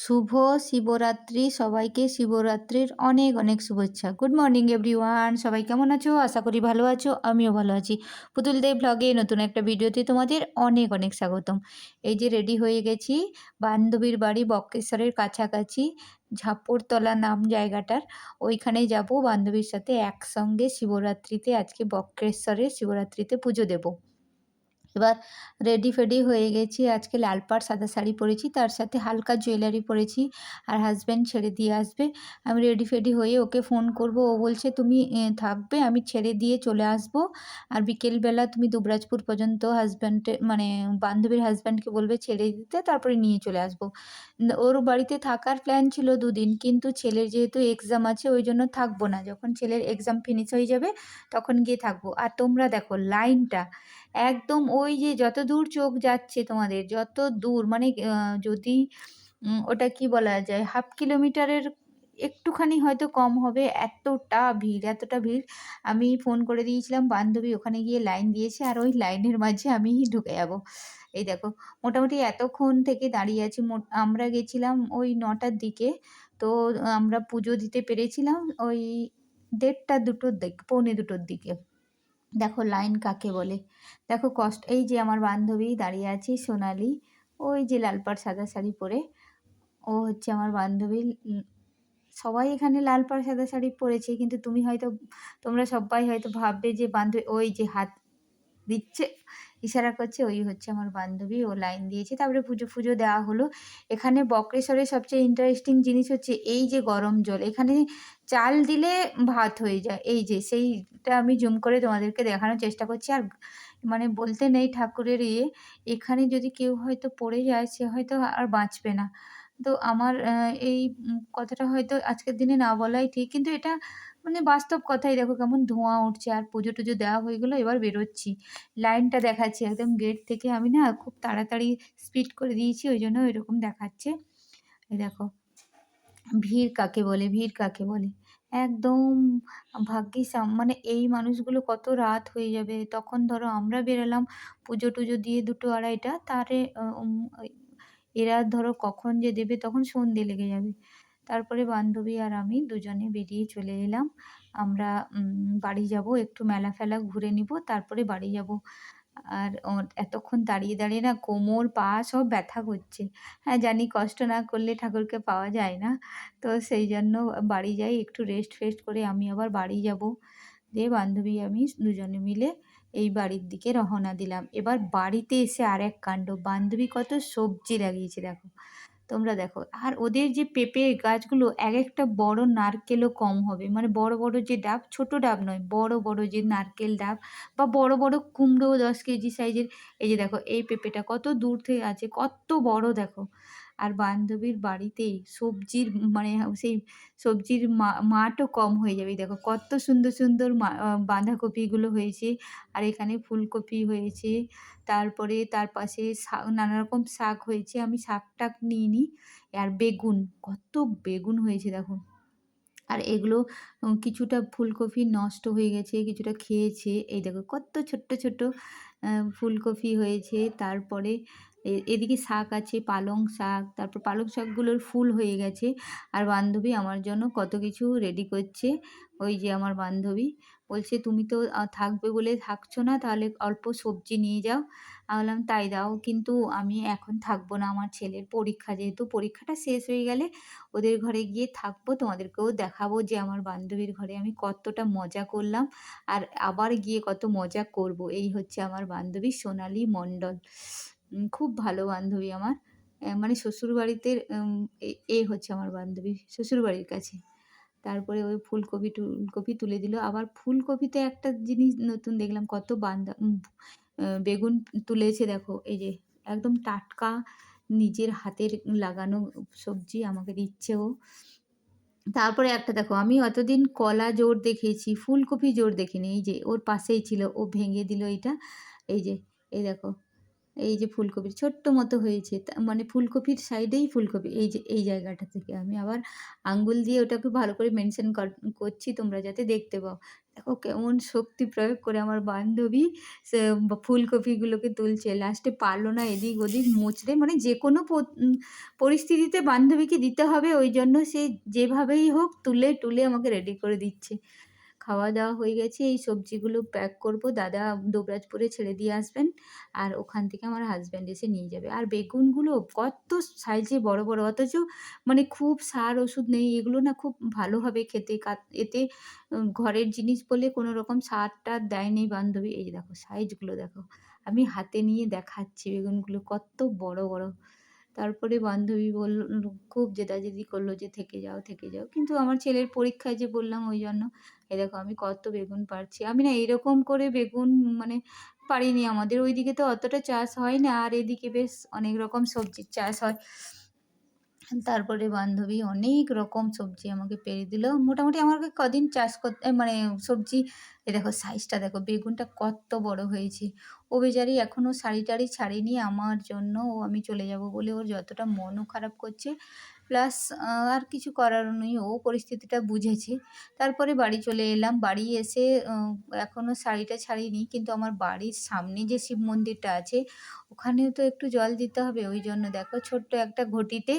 শুভ শিবরাত্রি। সবাইকে শিবরাত্রির অনেক অনেক শুভেচ্ছা। গুড মর্নিং এভরিওয়ান, সবাই কেমন আছো? আশা করি ভালো আছো, আমিও ভালো আছি। পুতুল দেব ব্লগে নতুন একটা ভিডিওতে তোমাদের অনেক অনেক স্বাগতম। এই যে রেডি হয়ে গেছি, বান্ধবীর বাড়ি বক্রেশ্বরের কাছাকাছি, ঝাপড়তলা নাম জায়গাটার, ওইখানে যাব বান্ধবীর সাথে একসঙ্গে শিবরাত্রিতে। আজকে বক্রেশ্বরের শিবরাত্রিতে পুজো দেব। এবার রেডি ফেডি হয়ে গেছি। আজকে লাল পাড় সাদা শাড়ি পরেছি, তার সাথে হালকা জুয়েলারি পরেছি, আর হাজব্যান্ড ছেড়ে দিয়ে আসবে। আমি রেডি ফেডি হয়ে ওকে ফোন করব। ও বলছে তুমি থাকবে, আমি ছেড়ে দিয়ে চলে আসব। আর বিকেলবেলা তুমি দুবরাজপুর পর্যন্ত হাজব্যান্ডের মানে বান্ধবীর হাজব্যান্ডকে বলবে ছেড়ে দিতে, তারপরে নিয়ে চলে আসবো। ওর বাড়িতে থাকার প্ল্যান ছিল 2 দিন, কিন্তু ছেলের যেহেতু এক্সাম আছে ওই জন্য থাকবো না। যখন ছেলের এক্সাম ফিনিশ হয়ে যাবে তখন গিয়ে থাকবো। আর তোমরা দেখো লাইনটা একদম, ওই যে যত দূর চোখ যাচ্ছে তোমাদের, যত দূর মানে যদি ওটা কি বলা যায়, হাফ কিলোমিটারের একটুখানি হয়তো কম হবে, এতটা ভিড় এতটা ভিড়। আমি ফোন করে দিয়েছিলাম, বান্ধবী ওখানে গিয়ে লাইন দিয়েছে, আর ওই লাইনের মাঝে আমি ঢুকে যাব। এই দেখো, মোটামুটি এতক্ষণ থেকে দাঁড়িয়ে আছি। আমরা গেছিলাম ওই 9টার দিকে, তো আমরা পুজো দিতে পেরেছিলাম ওই 1:30 2টোর দিক, পৌনে 2টোর দিকে। দেখো লাইন কাকে বলে, দেখো কষ্ট। এই যে আমার বান্ধবী দাঁড়িয়ে আছে, সোনালি, ওই যে লাল পাড় সাদা শাড়ি পরে, ও হচ্ছে আমার বান্ধবী। সবাই এখানে লাল পাড় সাদা শাড়ি পরেছে, কিন্তু তোমরা সবাই হয়তো ভাববে যে বান্ধবী, ওই যে হাত দিচ্ছে, ইশারা করছে, ওই হচ্ছে আমার বান্ধবী। ও লাইন দিয়েছে, তারপরে পুজো ফুজো দেওয়া হলো। এখানে বক্রেশ্বরের সবচেয়ে ইন্টারেস্টিং জিনিস হচ্ছে এই যে গরম জল, এখানে চাল দিলে ভাত হয়ে যায়। এই যে সেইটা আমি জুম করে তোমাদেরকে দেখানোর চেষ্টা করছি। আর মানে বলতে নেই ঠাকুরের এখানে যদি কেউ হয়তো পড়ে যায়, সে হয়তো আর বাঁচবে না। তো আমার এই কথাটা হয়তো আজকের দিনে না বলাই ঠিক, কিন্তু এটা মানে বাস্তব কথাই। দেখো কেমন ধোঁয়া উঠছে, আর পুজো টুজো দেওয়া হয়ে গেলো, এবার বেরোচ্ছি। লাইনটা দেখাচ্ছি একদম গেট থেকে। আমি না খুব তাড়াতাড়ি স্পিড করে দিয়েছি, ওই জন্য এরকম দেখাচ্ছে। এই দেখো, ভিড় কাকে বলে, ভিড় কাকে বলে একদম। ভাগ্যিস মানে এই মানুষগুলো কত রাত হয়ে যাবে, তখন ধরো আমরা বেরোলাম পুজো টুজো দিয়ে 2টো 2:30টা, তারে এরা ধরো কখন যে দেবে, তখন সন্ধে লেগে যাবে। তারপরে বান্ধবী আর আমি দুজনে বেরিয়ে চলে এলাম। আমরা বাড়ি যাব, একটু মেলা ফেলা ঘুরে নিব, তারপরে বাড়ি যাব। আর এতক্ষণ দাঁড়িয়ে দাঁড়িয়ে না কোমর পা সব ব্যথা করছে। হ্যাঁ জানি, কষ্ট না করলে ঠাকুরকে পাওয়া যায় না। তো সেই জন্য বাড়ি যাই, একটু রেস্ট ফেস্ট করে আমি আবার বাড়ি যাব। দিয়ে বান্ধবী আমি দুজনে মিলে এই বাড়ির দিকে রওনা দিলাম। এবার বাড়িতে এসে আরেক কাণ্ড, বান্ধবী কত সবজি লাগিয়েছে দেখো, তোমরা দেখো। আর ওদের যে পেঁপে গাছগুলো, এক একটা বড় নারকেলও কম হবে, মানে বড় বড় যে ডাব, ছোট ডাব নয়, বড় বড় যে নারকেল ডাব, বা বড় বড় কুমড়ো 10 কেজি সাইজের। এই যে দেখো এই পেঁপেটা কত দূর থেকে আছে, কত বড় দেখো। আর বান্ধবীর বাড়িতেই সবজির মানে সেই সবজির মাঠও কম হয়ে যাবে। দেখো কত সুন্দর সুন্দর বাঁধাকপিগুলো হয়েছে, আর এখানে ফুলকপি হয়েছে। তারপরে তার পাশে নানা রকম শাক হয়েছে, আমি শাক টাক নিইনি। আর বেগুন, কত বেগুন হয়েছে দেখো। আর এগুলো কিছুটা ফুলকপি নষ্ট হয়ে গেছে, কিছুটা খেয়েছে। এই দেখো কত ছোট্ট ছোট্ট ফুলকপি হয়েছে। তারপরে এদিকে শাক আছে, পালং শাক, তারপর পালং শাকগুলোর ফুল হয়ে গেছে। আর বান্ধবী আমার জন্য কত কিছু রেডি করছে। ওই যে আমার বান্ধবী বলছে, তুমি তো থাকবে বলে থাকছো না, তাহলে অল্প সবজি নিয়ে যাও। আমি বললাম তাই দাও, কিন্তু আমি এখন থাকবো না, আমার ছেলের পরীক্ষা, যেহেতু পরীক্ষাটা শেষ হয়ে গেলে ওদের ঘরে গিয়ে থাকবো, তোমাদেরকেও দেখাবো যে আমার বান্ধবীর ঘরে আমি কতটা মজা করলাম, আর আবার গিয়ে কত মজা করব। এই হচ্ছে আমার বান্ধবী সোনালী মণ্ডল। খুব ভালো বান্ধবী আমার। মানে শ্বশুরবাড়িতে হচ্ছে আমার বান্ধবী শ্বশুরবাড়ির কাছে। তারপরে ওই ফুলকপি টুলকপি তুলে দিল। আবার ফুলকপিতে একটা জিনিস নতুন দেখলাম, কত বেগুন তুলেছে দেখো। এই যে একদম টাটকা, নিজের হাতের লাগানো সবজি আমাকে দিচ্ছে ও। তারপরে একটা দেখো, আমি অতদিন কলা জোড় দেখেছি, ফুলকপি জোড় দেখিনি। এই যে ওর পাশেই ছিল, ও ভেঙে দিল এইটা। এই যে এই দেখো, এই যে ফুলকপির ছোট্ট মতো হয়েছে, মানে ফুলকপির সাইডেই ফুলকপি। এই যে এই জায়গাটা থেকে আমি আবার আঙ্গুল দিয়ে ওটাকে ভালো করে মেনশন করছি, তোমরা যাতে দেখতে পাও। দেখো কেমন শক্তি প্রয়োগ করে আমার বান্ধবী সে ফুলকপিগুলোকে তুলছে। লাস্টে পারল না এদিক ওদিক মুচড়ে, মানে যেকোনো পরিস্থিতিতে বান্ধবীকে দিতে হবে, ওইজন্য সে যেভাবেই হোক তুলে টুলে আমাকে রেডি করে দিচ্ছে। খাওয়া-দাওয়া হয়ে গেছে। এই সবজিগুলো প্যাক করব। দাদা দুবরাজপুরে ছেড়ে দিয়ে আসবেন। আর ওখান থেকে আমার হাসব্যান্ড এসে নিয়ে যাবে। আর বেগুনগুলো কত সাইজে বড়, বড়, অথচ মানে খুব সার ওষুধ নেই। এগুলো না খুব ভালো হবে খেতে। এতে ঘরের জিনিস বলে কোনো রকম সার-টার দেয়নি বান্ধবী। এই যে দেখো সাইজগুলো দেখো। আমি হাতে নিয়ে দেখাচ্ছি বেগুনগুলো কত বড়, বড়। তারপরে বান্ধবী খুব জেদাজেদি করলো যে, "থেকে যাও, থেকে যাও।" কিন্তু আমার ছেলের পরীক্ষায় যে বললাম ওইজন্য। এই দেখো আমি কত বেগুন পাড়ছি। আমি না এরকম করে বেগুন মানে পারিনি। আমাদের ওইদিকে তো অতটা চাষ হয় না। আর এদিকে বেশ অনেক রকম সবজির চাষ হয়। তারপরে বান্ধবী অনেক রকম সবজি আমাকে পেড়ে দিল। মোটামুটি আমাকে কদিন চাষ করতে মানে সবজি, এই দেখো সাইজটা দেখো বেগুনটা কত বড় হয়েছে। ও বেচারি এখনো শাড়ি-টাড়ি ছাড়েনি আমার জন্য। আমি চলে যাব বলে ওর যতটা মনও খারাপ করছে। প্লাস আর কিছু করারও নেই। ও পরিস্থিতিটা বুঝেছে। তারপরে বাড়ি চলে এলাম। বাড়ি এসে এখনো শাড়িটা ছাড়িনি। কিন্তু আমার বাড়ির সামনে যে শিব মন্দিরটা আছে, ওখানেও তো একটু জল দিতে হবে। ওইজন্য দেখো ছোট্ট একটা ঘটিতে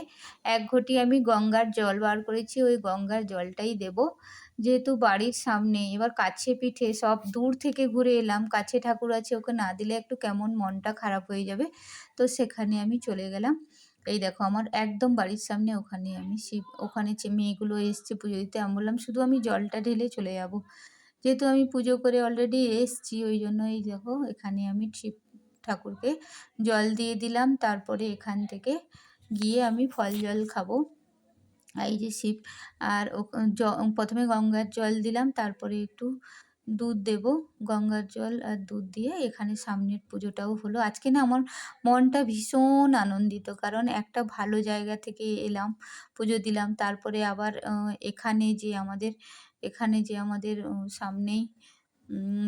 ১ ঘটি আমি গঙ্গার জল বার করেছি। ওই গঙ্গার জলটাই দেবো। যেহেতু বাড়ির সামনে, এবার কাছে পিঠে সব দূর থেকে ঘুরে এলাম। কাছে ঠাকুর আছে, ওকে না দিলে একটু কেমন মনটা খারাপ হয়ে যাবে। তো সেখানে আমি চলে গেলাম। এই দেখো আমার একদম বাড়ির সামনে, ওখানে আমি ওখানে মেয়েগুলো এসছে পুজো দিতে। আমি বললাম শুধু আমি জলটা ঢেলে চলে যাবো। যেহেতু আমি পুজো করে অলরেডি এসছি, ওইজন্য এই দেখো এখানে আমি শিব ঠাকুরকে জল দিয়ে দিলাম। তারপরে এখান থেকে গিয়ে আমি ফল জল খাবো। এই যে শিব, আর ১ম এ গঙ্গার জল দিলাম, তারপরে একটু দুধ দেবো। গঙ্গার জল আর দুধ দিয়ে এখানে সামনের পুজোটাও হলো। আজকে না আমার মনটা ভীষণ আনন্দিত। কারণ একটা ভালো জায়গা থেকে এলাম, পুজো দিলাম। তারপরে আবার এখানে যে আমাদের সামনেই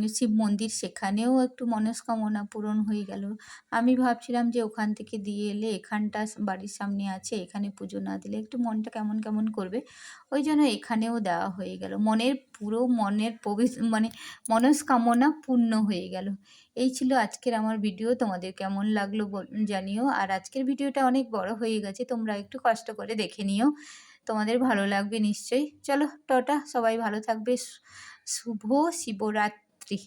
শিব মন্দির, সেখানেও একটু মনস্কামনা পূরণ হয়ে গেল। আমি ভাবছিলাম যে ওখান থেকে দিয়ে এলে, এখানটা বাড়ির সামনে আছে, এখানে পুজো না দিলে একটু মনটা কেমন, কেমন করবে। ওই জন্য এখানেও দেওয়া হয়ে গেল। মনের মানে মনস্কামনা পূর্ণ হয়ে গেল। এই ছিল আজকের আমার ভিডিও। তোমাদের কেমন লাগলো জানিও। আর আজকের ভিডিওটা অনেক বড় হয়ে গেছে। তোমরা একটু কষ্ট করে দেখে নিও। তোমাদের ভালো লাগবে নিশ্চয়ই। চলো টাটা, সবাই ভালো থাকবে। শুভ শিবরাত্রি।